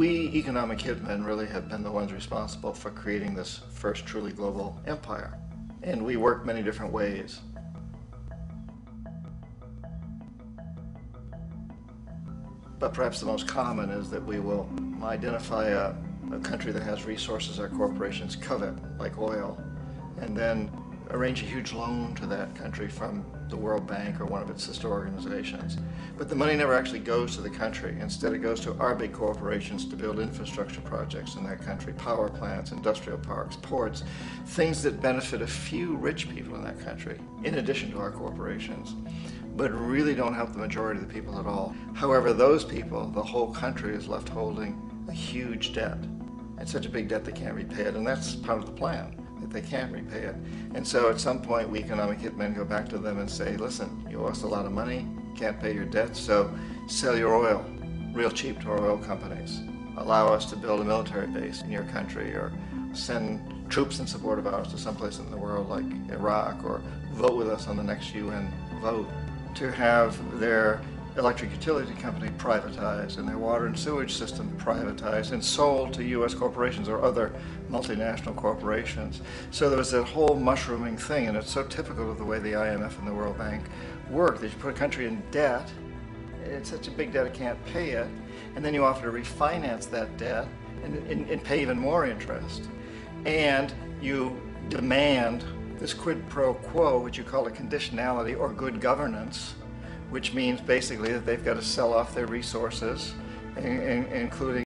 We economic hitmen really have been the ones responsible for creating this first truly global empire. And we work many different ways. But perhaps the most common is that we will identify a country that has resources our corporations covet, like oil, and then arrange a huge loan to that country from the World Bank or one of its sister organizations. But the money never actually goes to the country. Instead, it goes to our big corporations to build infrastructure projects in that country, power plants, industrial parks, ports, things that benefit a few rich people in that country, in addition to our corporations, but really don't help the majority of the people at all. However, those people, the whole country is left holding a huge debt. It's such a big debt they can't repay it, and that's part of the plan, that they can't repay it. And so at some point, we economic hitmen go back to them and say, listen, you owe us a lot of money, can't pay your debts, so sell your oil real cheap to our oil companies. Allow us to build a military base in your country, or send troops in support of ours to someplace in the world like Iraq, or vote with us on the next UN vote. To have their electric utility company privatized and their water and sewage system privatized and sold to U.S. corporations or other multinational corporations. So there was that whole mushrooming thing, and it's so typical of the way the IMF and the World Bank work, that you put a country in debt, it's such a big debt it can't pay it, and then you offer to refinance that debt and pay even more interest. And you demand this quid pro quo, which you call a conditionality or good governance, which means basically that they've got to sell off their resources, including